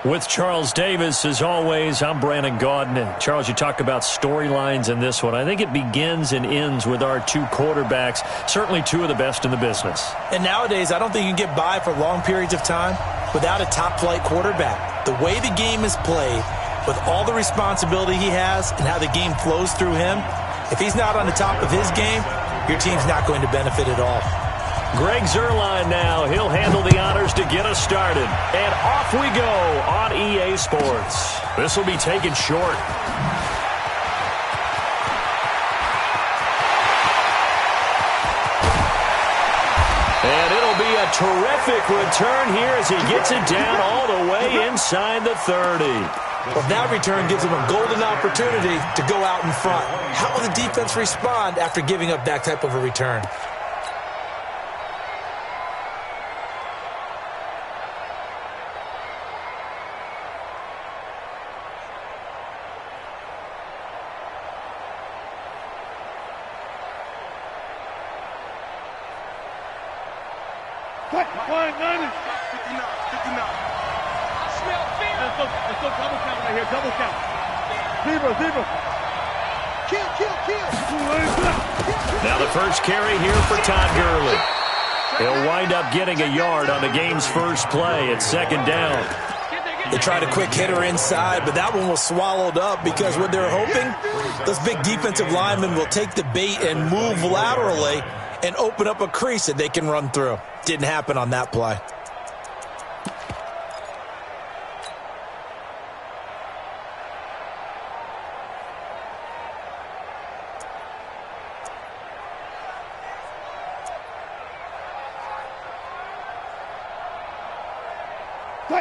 With Charles Davis, as always, I'm Brandon Gaudin. And Charles, you talk about storylines in this one. I think it begins and ends with our two quarterbacks, certainly two of the best in the business. And nowadays, I don't think you can get by for long periods of time without a top-flight quarterback. The way the game is played, with all the responsibility he has and how the game flows through him, if he's not on the top of his game, your team's not going to benefit at all. Greg Zuerlein now. He'll handle the honors to get us started. And off we go on EA Sports. This will be taken short. And it'll be a terrific return here as he gets it down all the way inside the 30. Well, that return gives him a golden opportunity to go out in front. How will the defense respond after giving up that type of a return? Now the first carry here for Todd Gurley. He'll wind up getting a yard on the game's first play at second down. They tried a quick hitter inside, but that one was swallowed up because what they're hoping, those big defensive linemen will take the bait and move laterally and open up a crease that they can run through. Didn't happen on that play.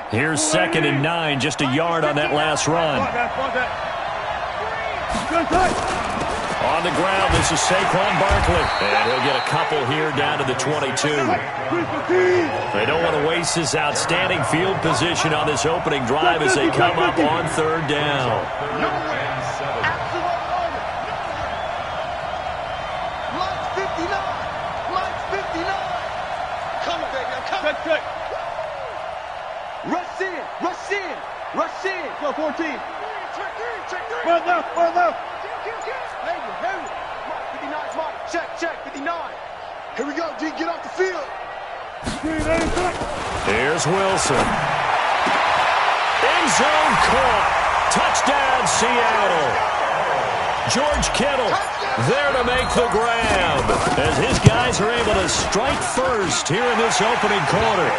Here's 2nd and 9, just a yard on that last run. On the ground, this is Saquon Barkley. And he'll get a couple here down to the 22. They don't want to waste this outstanding field position on this opening drive as they come up on 3rd down. Rush in. Go 14. Run left. Hey, 59, Mike. Check, 59. Here we go, G. Get off the field. Here's Wilson. End zone caught. Touchdown, Seattle. George Kittle there to make the grab as his guys are able to strike first here in this opening quarter.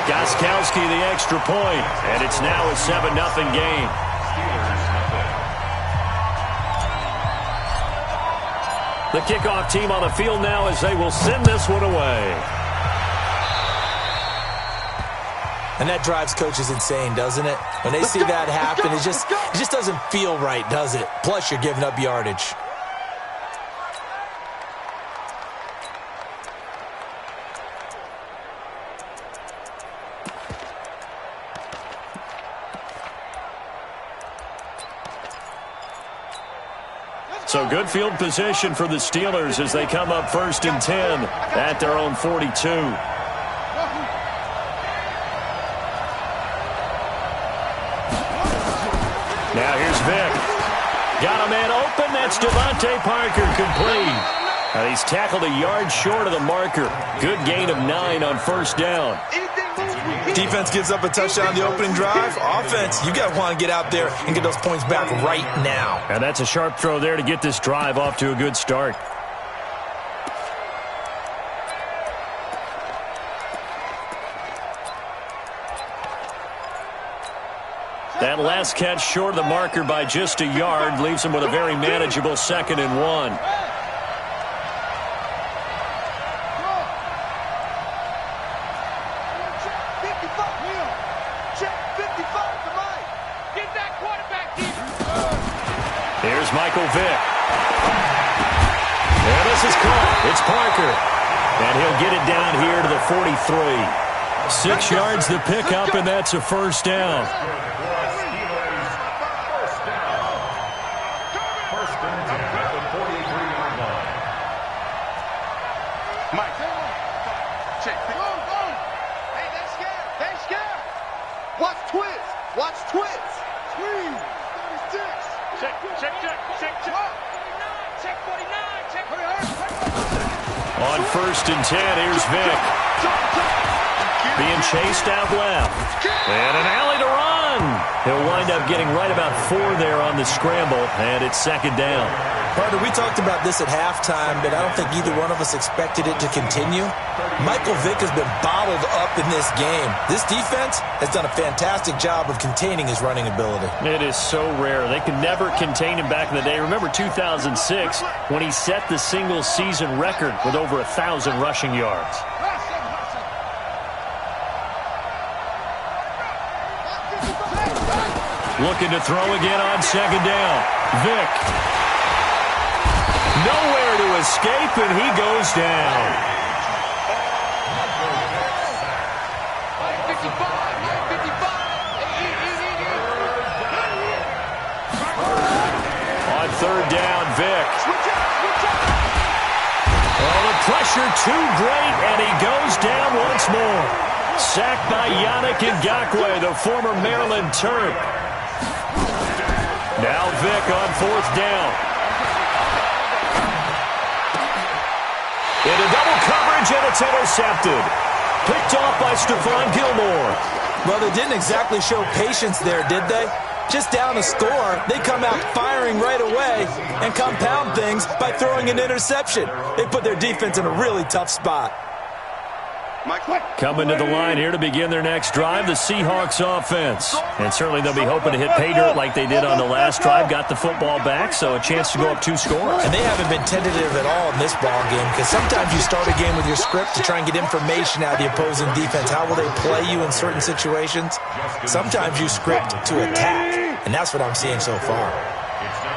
Gostkowski the extra point, and it's now a 7-0 game. The kickoff team on the field now as they will send this one away. And that drives coaches insane, doesn't it? When they see that happen, it just doesn't feel right, does it? Plus, you're giving up yardage. So good field position for the Steelers as they come up 1st and 10 at their own 42. Now here's Vick. Got a man open. That's Devontae Parker complete. And he's tackled a yard short of the marker. Good gain of 9 on 1st down. Defense gives up a touchdown on the opening drive. Offense, you got to want to get out there and get those points back right now. And that's a sharp throw there to get this drive off to a good start. That last catch short of the marker by just a yard leaves him with a very manageable 2nd and 1. Here's Michael Vick. And this is caught. It's Parker. And he'll get it down here to the 43. 6 yards to pick up, and that's a 1st down. Mike. Check. Hey, they're scared. Watch twist. Watch twins. Squeeze. 36. Check. Check 49. Check 49. On 1st and 10, here's Vick. Being chased out left. And an alley to run. He'll wind up getting right about 4 there on the scramble, and it's 2nd down. Partner, we talked about this at halftime, but I don't think either one of us expected it to continue. Michael Vick has been bottled up in this game. This defense has done a fantastic job of containing his running ability. It is so rare. They could never contain him back in the day. Remember 2006 when he set the single-season record with over 1,000 rushing yards. Looking to throw again on 2nd down. Vick. Nowhere to escape, and he goes down. On 3rd down, Vick. Oh, the pressure too great, and he goes down once more. Sacked by Yannick Ngakoue, the former Maryland Terp. Now Vick on 4th down. Into double coverage, and it's intercepted. Picked off by Stephon Gilmore. Well, they didn't exactly show patience there, did they? Just down a score, they come out firing right away and compound things by throwing an interception. They put their defense in a really tough spot. Coming to the line here to begin their next drive, the Seahawks offense. And certainly they'll be hoping to hit pay dirt like they did on the last drive. Got the football back, so a chance to go up 2 scores. And they haven't been tentative at all in this ball game, because sometimes you start a game with your script to try and get information out of the opposing defense. How will they play you in certain situations? Sometimes you script to attack, and that's what I'm seeing so far.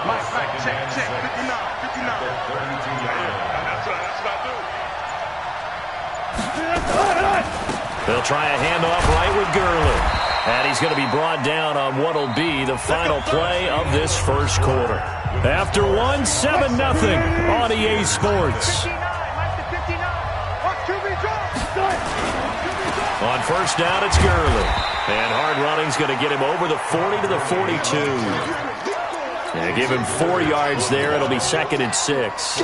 Mike, check. 59. They'll try a handoff right with Gurley. And he's going to be brought down on what will be the final play of this first quarter. After 7-0 on EA Sports. On 1st down, it's Gurley. And hard running's going to get him over the 40 to the 42. And give him 4 yards there. It'll be 2nd and 6.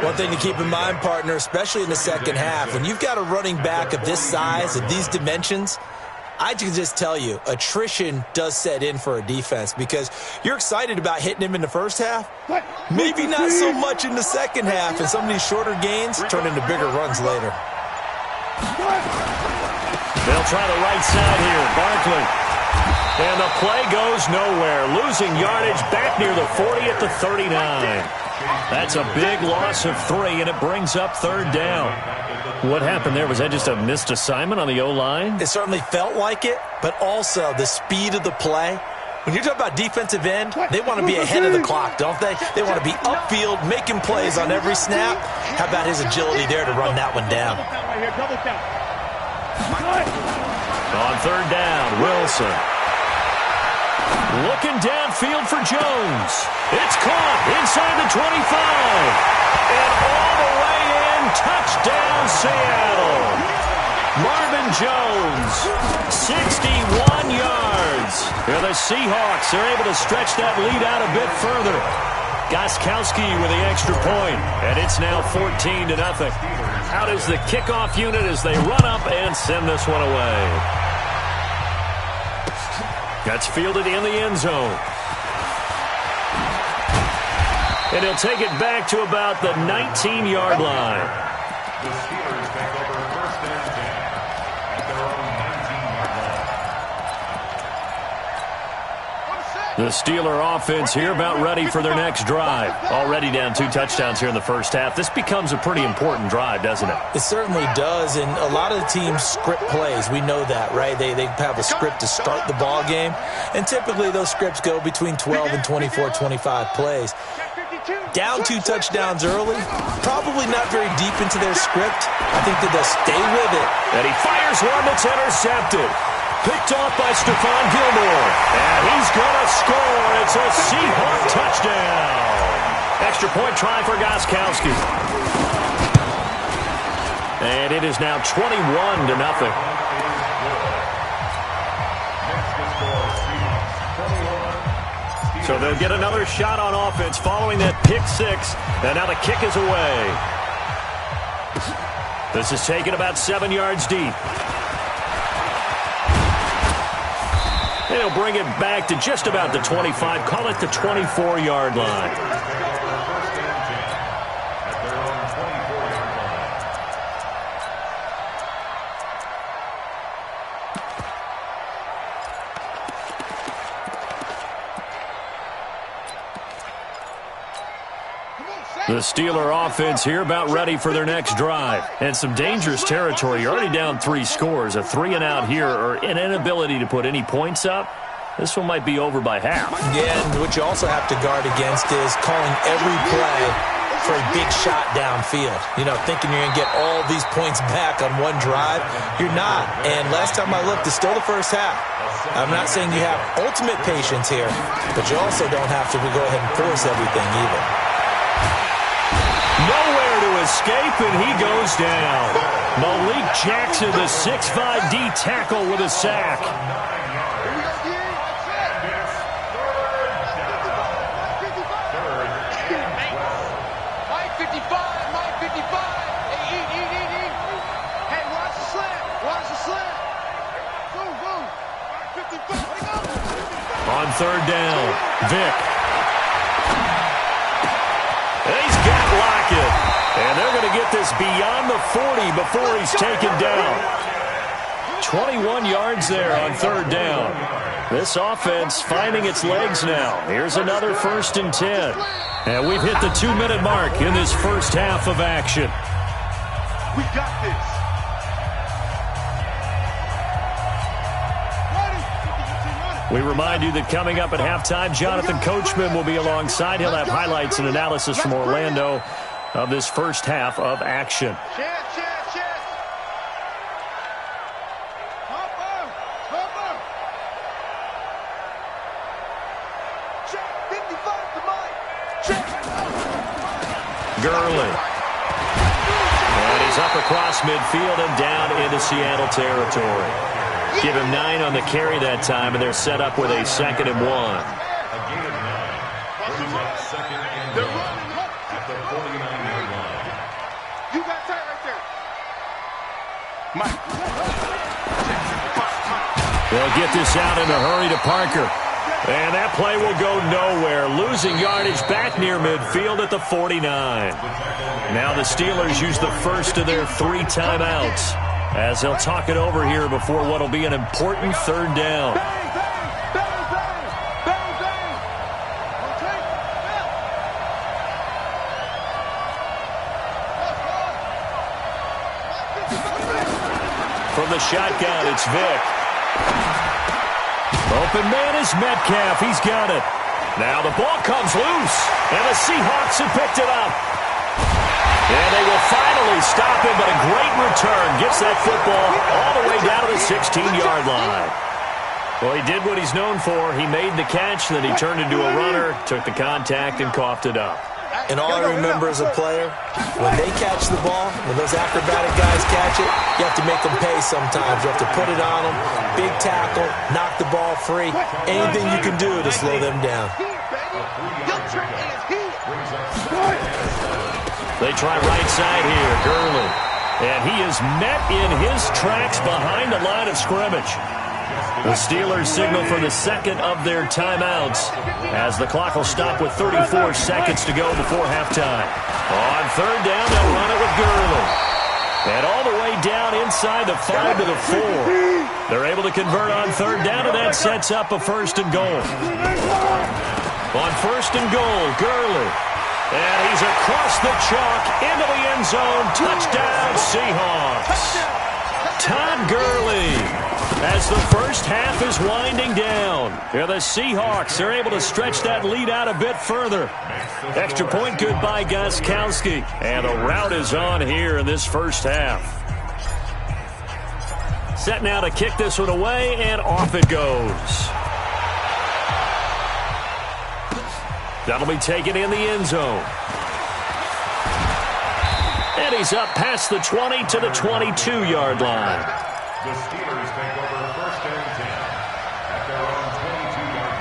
One thing to keep in mind, partner, especially in the second half, when you've got a running back of this size, of these dimensions, I can just tell you, attrition does set in for a defense, because you're excited about hitting him in the first half. Maybe not so much in the second half, and some of these shorter gains turn into bigger runs later. They'll try the right side here. Barkley. And the play goes nowhere. Losing yardage back near the 40 at the 39. That's a big loss of 3, and it brings up 3rd down. What happened there? Was that just a missed assignment on the O-line? It certainly felt like it, but also the speed of the play. When you're talking about defensive end, they want to be ahead of the clock, don't they? They want to be upfield, making plays on every snap. How about his agility there to run that one down? On 3rd down, Wilson. Looking downfield for Jones. It's caught inside the 25. And all the way in, touchdown Seattle. Marvin Jones, 61 yards. Here the Seahawks are able to stretch that lead out a bit further. Gostkowski with the extra point, and it's now 14-0. Out is the kickoff unit as they run up and send this one away. That's fielded in the end zone. And he'll take it back to about the 19-yard line. The Steelers back over 1st and 10 at their own 19-yard line. The Steeler offense here about ready for their next drive. Already down 2 touchdowns here in the first half. This becomes a pretty important drive, doesn't it? It certainly does, and a lot of the teams script plays. We know that, right? They have a script to start the ball game, and typically those scripts go between 12 and 24, 25 plays. Down 2 touchdowns early, probably not very deep into their script. I think that they'll stay with it. And he fires one that's intercepted. Picked off by Stephon Gilmore. And he's going to score. It's a Seahawk touchdown. Extra point try for Gostkowski. And it is now 21-0. Next to score, So they'll get another shot on offense following that pick six. And now the kick is away. This is taken about 7 yards deep. They'll bring it back to just about the 25. Call it the 24-yard line. The Steeler offense here about ready for their next drive. And some dangerous territory. You're already down 3 scores. A 3-and-out here or an inability to put any points up. This one might be over by half. Yeah, and what you also have to guard against is calling every play for a big shot downfield. You know, thinking you're going to get all these points back on one drive. You're not. And last time I looked, it's still the first half. I'm not saying you have ultimate patience here, but you also don't have to go ahead and force everything either. Nowhere to escape, and he goes down. Malik Jackson, the 6'5" D tackle with a sack. On third down, Vick. He's got Lockett. And they're going to get this beyond the 40 before he's taken down. 21 yards there on third down. This offense finding its legs now. Here's another 1st and 10. And we've hit the 2-minute mark in this first half of action. We got this. We remind you that coming up at halftime, Jonathan Coachman will be alongside. He'll have highlights and analysis from Orlando of this first half of action. Gurley. And he's up across midfield and down into Seattle territory. Give him 9 on the carry that time, and they're set up with a 2nd and 1. A gain of 9. Brings up 2nd and 1 at the 49-yard line. You got tight right there. Mike. They'll get this out in a hurry to Parker. And that play will go nowhere. Losing yardage back near midfield at the 49. Now the Steelers use the first of their 3 timeouts, as they'll talk it over here before what will be an important third down. From the shotgun, it's Vick. Open man is Metcalf. He's got it. Now the ball comes loose, and the Seahawks have picked it up. And they will finally stop him, but a great return gets that football all the way down to the 16-yard line. Well, he did what he's known for. He made the catch, then he turned into a runner, took the contact, and coughed it up. And all I remember as a player, when they catch the ball, when those acrobatic guys catch it, you have to make them pay sometimes. You have to put it on them, big tackle, knock the ball free. Anything you can do to slow them down. They try right side here, Gurley. And he is met in his tracks behind the line of scrimmage. The Steelers signal for the 2nd of their timeouts, as the clock will stop with 34 seconds to go before halftime. On third down, they'll run it with Gurley. And all the way down inside the 5 to the 4. They're able to convert on third down, and that sets up a 1st and goal. On 1st and goal, Gurley. And he's across the chalk into the end zone. Touchdown, Seahawks. Todd Gurley. As the first half is winding down, the Seahawks are able to stretch that lead out a bit further. Extra point good by Gostkowski. And the route is on here in this first half. Set now to kick this one away, and off it goes. That'll be taken in the end zone. And he's up past the 20 to the 22-yard line. The Steelers take over 1st and 10 at their own 22-yard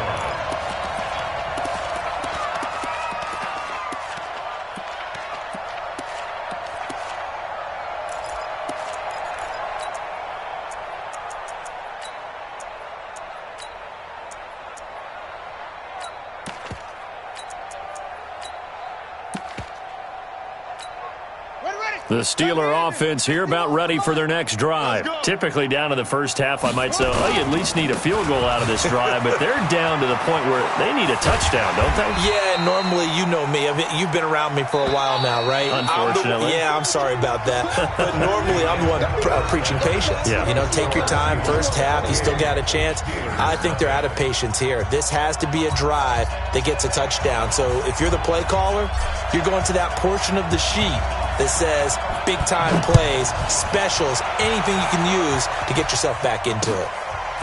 The Steeler offense here about ready for their next drive. Typically down to the first half, I might say, oh, you at least need a field goal out of this drive, but they're down to the point where they need a touchdown, don't they? Yeah, normally you know me. You've been around me for a while now, right? Unfortunately. I'm sorry about that. But normally I'm the one preaching patience. Yeah. You know, take your time, first half, you still got a chance. I think they're out of patience here. This has to be a drive that gets a touchdown. So if you're the play caller, you're going to that portion of the sheet that says big-time plays, specials, anything you can use to get yourself back into it.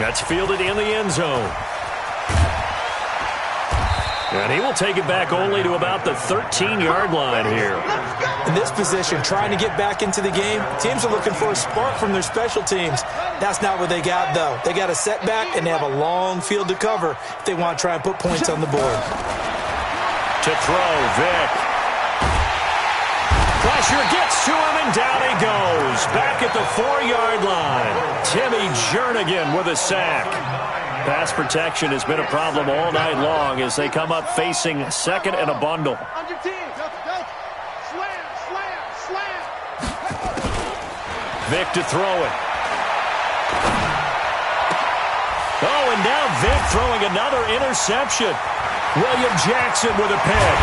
That's fielded in the end zone. And he will take it back only to about the 13-yard line here. In this position, trying to get back into the game, teams are looking for a spark from their special teams. That's not what they got, though. They got a setback, and they have a long field to cover if they want to try and put points on the board. To throw, Vick. Pressure gets to him, and down he goes. Back at the 4-yard line. Timmy Jernigan with a sack. Pass protection has been a problem all night long as they come up facing second and a bundle. Under 10. Slam, slam, slam. Vick to throw it. Oh, and now Vick throwing another interception. William Jackson with a pick.